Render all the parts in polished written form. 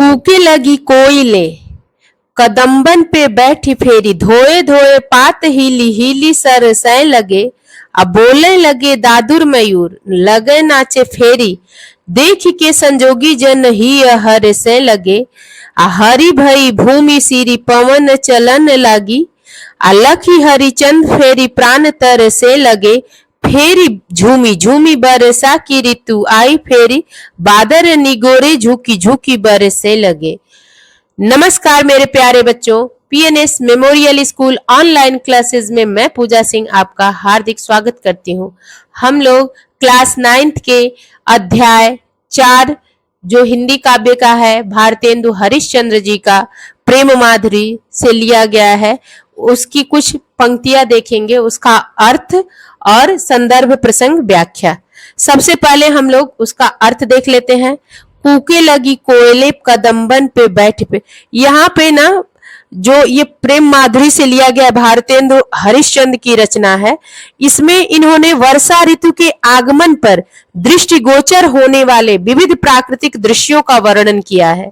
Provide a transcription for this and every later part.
कूके लगी कोयले कदम्बन पे बैठी फेरी, धोए धोए पात हीली हीली सरसै लगे। अब बोले लगे दादुर मयूर, लगे नाचे फेरी, देख के संजोगी जन ही हर से लगे। आ हरी भई भूमि सीरी पवन चलन लागी, आ लखी हरिचंद फेरी प्राण तर से लगे। फेरी झूमी झूमी बरसा की ऋतु आई फेरी, बादर निगोरे झुकी झुकी बरसे लगे। नमस्कार मेरे प्यारे बच्चों, PNS memorial school online classes में मैं पूजा सिंह आपका हार्दिक स्वागत करती हूँ। हम लोग क्लास 9th के अध्याय 4 जो हिंदी काव्य का है, भारतेंदु हरिश्चंद्र जी का प्रेम माधुरी से लिया गया है, उसकी कुछ पंक्तियां देखेंगे, उसका अर्थ और संदर्भ प्रसंग व्याख्या। सबसे पहले हम लोग उसका अर्थ देख लेते हैं। कूके लगी कोयले कदम्बन पे बैठ पे, यहाँ पे ना जो ये प्रेम माधुरी से लिया गया भारतेंदु हरिश्चंद्र की रचना है, इसमें इन्होंने वर्षा ऋतु के आगमन पर दृष्टिगोचर होने वाले विविध प्राकृतिक दृश्यों का वर्णन किया है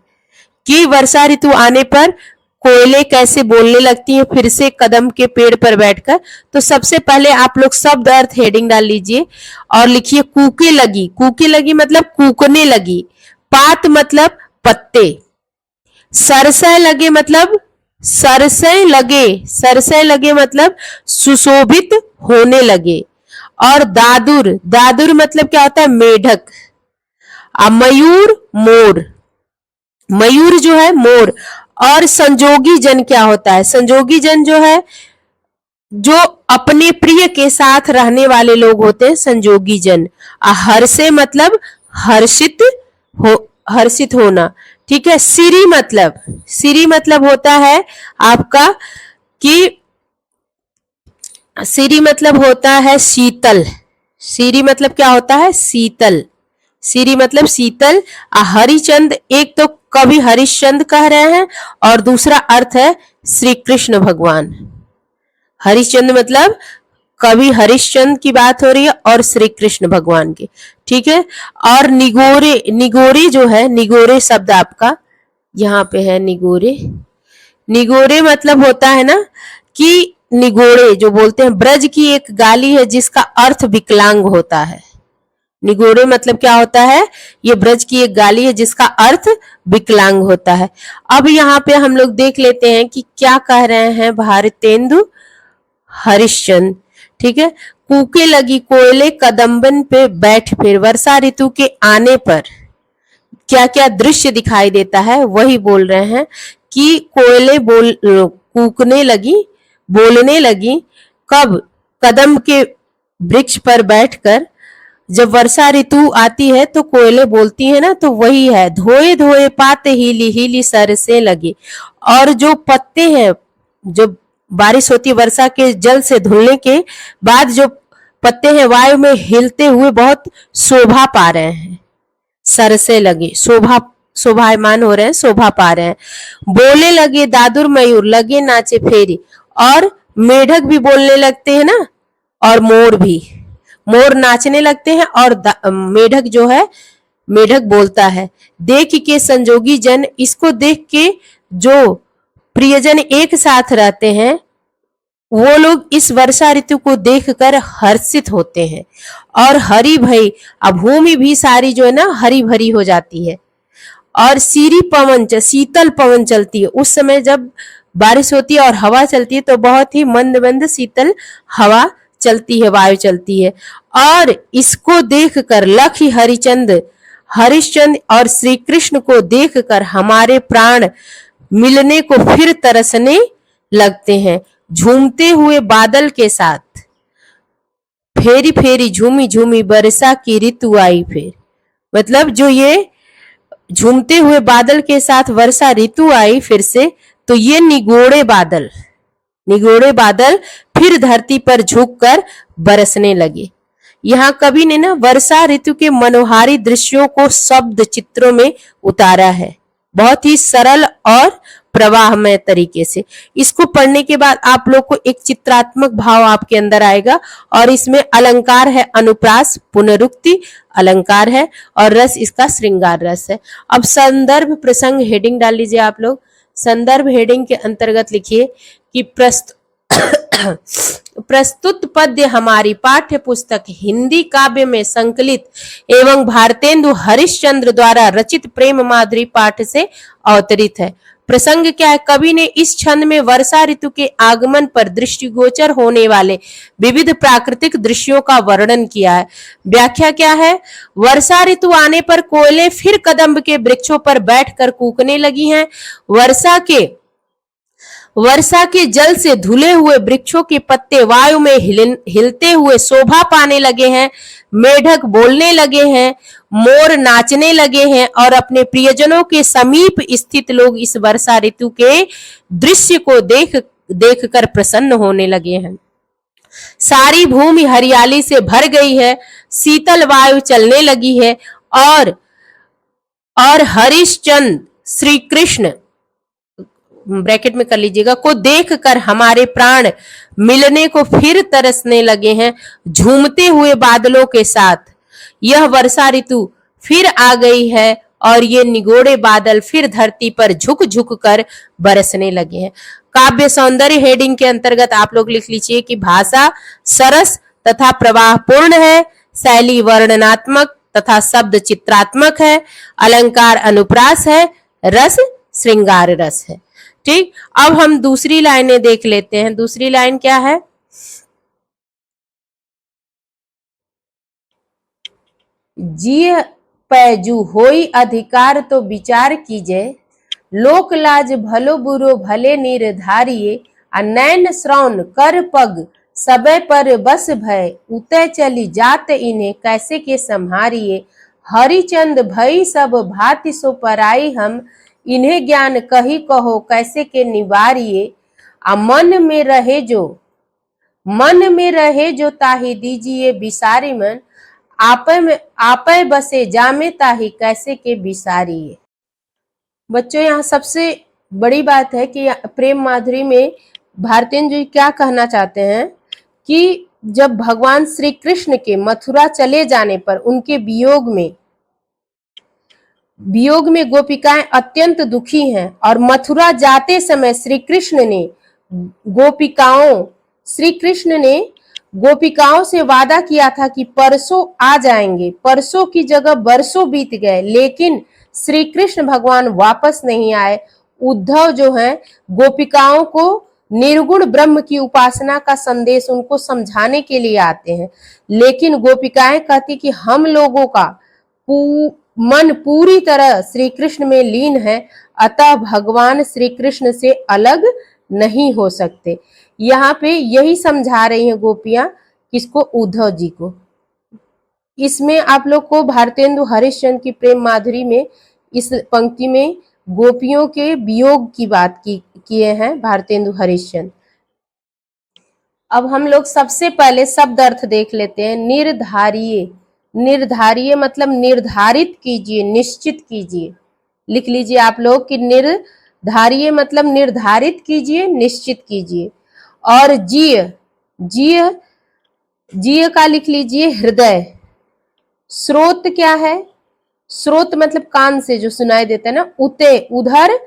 कि वर्षा ऋतु आने पर कोयले कैसे बोलने लगती हैं फिर से कदम के पेड़ पर बैठकर। तो सबसे पहले आप लोग शब्द अर्थ हेडिंग डाल लीजिए और लिखिए कूके लगी। कूके लगी मतलब कूकने लगी, पात मतलब पत्ते, सरसै लगे मतलब सरसै लगे, सरसै लगे मतलब सुशोभित होने लगे। और दादुर, दादुर मतलब क्या होता है? मेढक। मयूर मोर, मयूर जो है मोर। और संजोगी जन क्या होता है? संजोगी जन जो है जो अपने प्रिय के साथ रहने वाले लोग होते हैं, संजोगी जन। हर्षे मतलब हर्षित होना, ठीक है। सिरी मतलब होता है आपका कि सिरी मतलब होता है शीतल। सिरी मतलब क्या होता है? शीतल। सिरी मतलब शीतल। हरिचंद, एक तो कवि हरिश्चंद्र कह रहे हैं और दूसरा अर्थ है श्री कृष्ण भगवान। हरिश्चंद्र मतलब कवि हरिश्चंद्र की बात हो रही है और श्री कृष्ण भगवान की, ठीक है। और निगोरे, निगोरे जो है, निगोरे शब्द आपका यहाँ पे है निगोरे। निगोरे मतलब होता है ना कि निगोड़े जो बोलते हैं, ब्रज की एक गाली है जिसका अर्थ विकलांग होता है। निगोरे मतलब क्या होता है? ये ब्रज की एक गाली है जिसका अर्थ विकलांग होता है। अब यहाँ पे हम लोग देख लेते हैं कि क्या कह रहे हैं भारतेंदु हरिश्चंद्र, ठीक है। कूके लगी कोयले कदम्बन पे बैठ फिर, वर्षा ऋतु के आने पर क्या क्या दृश्य दिखाई देता है वही बोल रहे हैं कि कोयले कूकने लगी, बोलने लगी। कब? कदम के वृक्ष पर बैठकर। जब वर्षा ऋतु आती है तो कोयले बोलती है ना, तो वही है, धोए धोए पात हीली हीली सरसे लगे। और जो पत्ते हैं, जो बारिश होती है वर्षा के जल से धुलने के बाद जो पत्ते हैं वायु में हिलते हुए बहुत शोभा पा रहे हैं। सरसे लगे, शोभायमान हो रहे हैं, शोभा पा रहे हैं। बोले लगे दादुर मयूर, लगे नाचे फेरी। और मेढक भी बोलने लगते हैं ना, और मोर भी, मोर नाचने लगते हैं और मेढक जो है, मेढक बोलता है। देख के संजोगी जन, इसको देख के जो प्रियजन एक साथ रहते हैं वो लोग इस वर्षा ऋतु को देखकर हर्षित होते हैं। और हरी भई, अब भूमि भी सारी जो है ना हरी भरी हो जाती है। और सीरी पवन, शीतल पवन चलती है। उस समय जब बारिश होती है और हवा चलती है तो बहुत ही मंद मंद शीतल हवा चलती है, वायु चलती है। और इसको देखकर लखी हरिश्चंद्र और श्री कृष्ण को देखकर हमारे प्राण मिलने को फिर तरसने लगते हैं। झूमते हुए बादल के साथ फेरी फेरी झूमी झूमी बरसा की ऋतु आई फिर, मतलब जो ये झूमते हुए बादल के साथ वर्षा ऋतु आई फिर से, तो ये निगोड़े बादल फिर धरती पर झुककर बरसने लगे। यहाँ कवि ने ना वर्षा ऋतु के मनोहारी दृश्यों को शब्द चित्रों में उतारा है। बहुत ही सरल और प्रवाहमय तरीके से। इसको पढ़ने के बाद आप लोग को एक चित्रात्मक भाव आपके अंदर आएगा और इसमें अलंकार है अनुप्रास, पुनरुक्ति अलंकार है और रस इसका श्रृंगार रस है। अब संदर्भ प्रसंग हेडिंग डाल लीजिए आप लोग। संदर्भ हेडिंग के अंतर्गत लिखिए कि प्रस्तुत पद्य हमारी पाठ्य पुस्तक हिंदी काव्य में संकलित एवं भारतेंदु हरिश्चंद्र द्वारा रचित प्रेम माधुरी पाठ से अवतरित है। प्रसंग क्या है? कवि ने इस छंद में वर्षा ऋतु के आगमन पर दृष्टिगोचर होने वाले विविध प्राकृतिक दृश्यों का वर्णन किया है। व्याख्या क्या है? वर्षा ऋतु आने पर कोयलें फिर कदम्ब के वृक्षों पर बैठकर कूकने लगी हैं। वर्षा के जल से धुले हुए वृक्षों के पत्ते वायु में हिलते हुए शोभा पाने लगे हैं। मेढक बोलने लगे हैं, मोर नाचने लगे हैं और अपने प्रियजनों के समीप स्थित लोग इस वर्षा ऋतु के दृश्य को देखकर प्रसन्न होने लगे हैं। सारी भूमि हरियाली से भर गई है, शीतल वायु चलने लगी है और हरिश्चंद्र श्री कृष्ण ब्रैकेट में कर लीजिएगा को देखकर हमारे प्राण मिलने को फिर तरसने लगे हैं। झूमते हुए बादलों के साथ यह वर्षा ऋतु फिर आ गई है और ये निगोड़े बादल फिर धरती पर झुक झुक कर बरसने लगे हैं। काव्य सौंदर्य हेडिंग के अंतर्गत आप लोग लिख लीजिए कि भाषा सरस तथा प्रवाहपूर्ण है, शैली वर्णनात्मक तथा शब्द चित्रात्मक है, अलंकार अनुप्रास है, रस श्रृंगार रस है। ठीक, अब हम दूसरी लाइनें देख लेते हैं। दूसरी लाइन क्या है? जिय पैजू होई अधिकार तो विचार कीजे, लोक लाज भलो बुरो भले निर्धारिये, नैन श्रवण कर पग सबे पर बस भय, उतय चली जात इन्हें कैसे के संहारिये, हरिचंद भई सब भांति सो पराई हम, इन्हें ज्ञान कही कहो कैसे के निवारिये, मन में रहे जो ताहि दीजिए बिसारी मन, आपे बसे जामे ताहि कैसे के बिसारिये। बच्चों, यहाँ सबसे बड़ी बात है कि प्रेम माधुरी में भारतेंदु जी क्या कहना चाहते हैं कि जब भगवान श्री कृष्ण के मथुरा चले जाने पर उनके वियोग में गोपिकाएं अत्यंत दुखी हैं और मथुरा जाते समय श्री कृष्ण ने गोपिकाओं से वादा किया था कि परसों आ जाएंगे। परसों की जगह बरसों बीत गए, लेकिन श्री कृष्ण भगवान वापस नहीं आए। उद्धव जो है गोपिकाओं को निर्गुण ब्रह्म की उपासना का संदेश उनको समझाने के लिए आते हैं, लेकिन गोपिकाएं कहती कि हम लोगों का मन पूरी तरह श्री कृष्ण में लीन है, अतः भगवान श्री कृष्ण से अलग नहीं हो सकते। यहाँ पे यही समझा रही हैं गोपियां, किसको? उद्धव जी को। इसमें आप लोग को भारतेंदु हरिश्चंद्र की प्रेम माधुरी में इस पंक्ति में गोपियों के वियोग की बात किए हैं भारतेंदु हरिश्चंद्र। अब हम लोग सबसे पहले शब्द अर्थ देख लेते हैं। निर्धारिये, निर्धारिये मतलब निर्धारित कीजिए, निश्चित कीजिए। लिख लीजिए आप लोग कि निर्धारिये मतलब निर्धारित कीजिए, निश्चित कीजिए। और जीय का लिख लीजिए हृदय। स्रोत क्या है? स्रोत मतलब कान से जो सुनाई देता है ना, उते उधर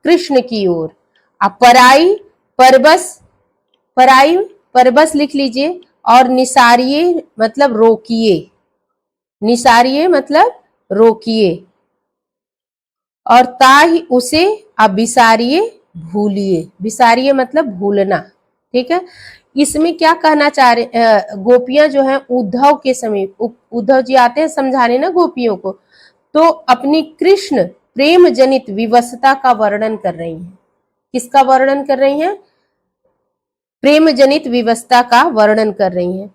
कृष्ण की ओर। अब परबस लिख लीजिए। और निसारिये मतलब रोकिए, निसारिये मतलब रोकिए। और ताहि उसे अब बिसारिये भूलिए, बिसारिये मतलब भूलना। ठीक है, इसमें क्या कहना चाह रहे गोपियां जो हैं उद्धव के समीप, उद्धव जी आते हैं समझाने ना गोपियों को, तो अपनी कृष्ण प्रेम जनित विवशता का वर्णन कर रही हैं। किसका वर्णन कर रही हैं? प्रेम जनित विवशता का वर्णन कर रही हैं।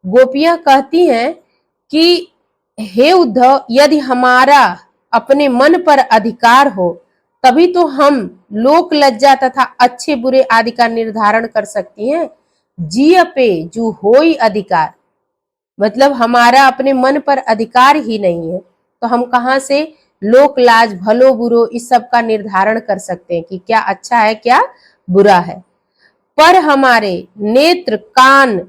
गोपियां कहती हैं कि हे उद्धव, यदि हमारा अपने मन पर अधिकार हो तभी तो हम लोक लज्जा तथा अच्छे बुरे आदि का निर्धारण कर सकती हैं। जिय पे जो होई अधिकार मतलब हमारा अपने मन पर अधिकार ही नहीं है, तो हम कहां से लोक लाज, भलो बुरो, इस सब का निर्धारण कर सकते हैं कि क्या अच्छा है क्या बुरा है। पर हमारे नेत्र, कान,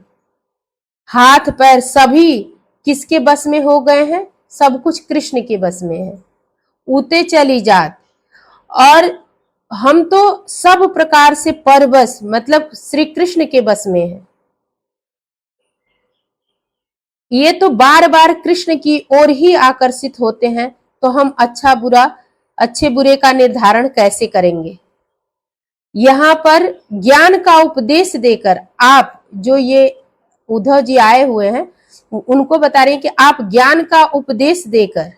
हाथ पैर सभी किसके बस में हो गए हैं? सब कुछ कृष्ण के बस में है। ऊते चली जात, और हम तो सब प्रकार से परवश मतलब श्री कृष्ण के बस में है। ये तो बार बार कृष्ण की ओर ही आकर्षित होते हैं, तो हम अच्छा बुरा, अच्छे बुरे का निर्धारण कैसे करेंगे? यहाँ पर ज्ञान का उपदेश देकर आप, जो ये उद्धव जी आए हुए हैं, उनको बता रहे हैं कि आप ज्ञान का उपदेश देकर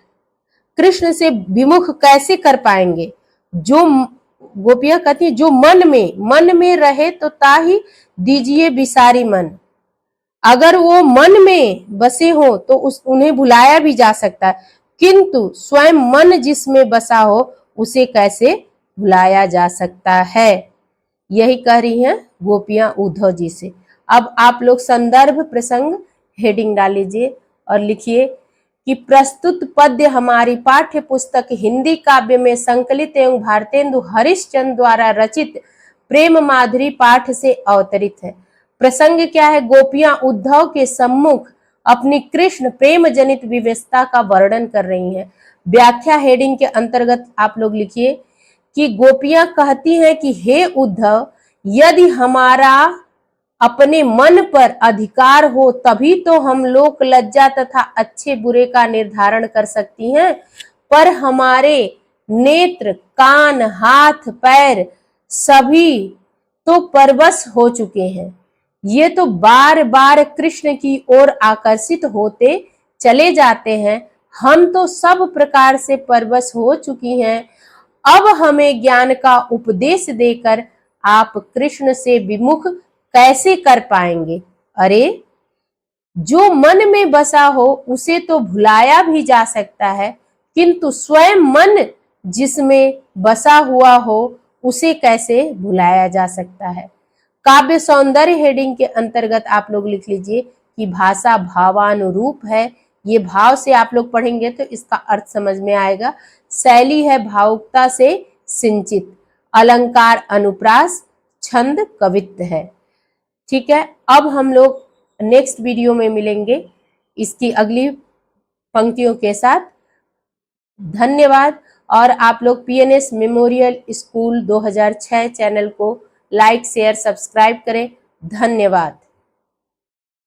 कृष्ण से विमुख कैसे कर पाएंगे। जो गोपियां कहती है, जो मन में रहे तो ताही दीजिए विसारी मन। अगर वो मन में बसे हो तो उन्हें भुलाया भी जा सकता है, किंतु स्वयं मन जिसमें बसा हो उसे कैसे भुलाया जा सकता है। यही कह रही हैं गोपियां उद्धव जी से। अब आप लोग संदर्भ प्रसंग हेडिंग डाल लीजिए और लिखिए कि प्रस्तुत पद्य हमारी पाठ्य पुस्तक हिंदी काव्य में संकलित एवं भारतेंदु हरिश्चंद्र द्वारा रचित प्रेम माधुरी पाठ से अवतरित है। प्रसंग क्या है? गोपियां उद्धव के सम्मुख अपनी कृष्ण प्रेम जनित विवेकता का वर्णन कर रही हैं। व्याख्या हेडिंग के अंतर्गत आप लोग लिखिए कि गोपियां कहती हैं कि हे उद्धव, यदि हमारा अपने मन पर अधिकार हो तभी तो हम लोक लज्जा तथा अच्छे बुरे का निर्धारण कर सकती हैं, पर हमारे नेत्र, कान, हाथ पैर सभी तो परवश हो चुके हैं। ये तो बार बार कृष्ण की ओर आकर्षित होते चले जाते हैं। हम तो सब प्रकार से परवश हो चुकी हैं। अब हमें ज्ञान का उपदेश देकर आप कृष्ण से विमुख कैसे कर पाएंगे? अरे, जो मन में बसा हो उसे तो भुलाया भी जा सकता है, किंतु स्वयं मन जिसमें बसा हुआ हो उसे कैसे भुलाया जा सकता है। काव्य सौंदर्य हेडिंग के अंतर्गत आप लोग लिख लीजिए कि भाषा भावानुरूप है। ये भाव से आप लोग पढ़ेंगे तो इसका अर्थ समझ में आएगा। शैली है भावुकता से सिंचित, अलंकार अनुप्रास, छंद कवित्व है। ठीक है, अब हम लोग नेक्स्ट वीडियो में मिलेंगे इसकी अगली पंक्तियों के साथ। धन्यवाद। और आप लोग पीएनएस मेमोरियल स्कूल 2006 चैनल को लाइक शेयर सब्सक्राइब करें। धन्यवाद।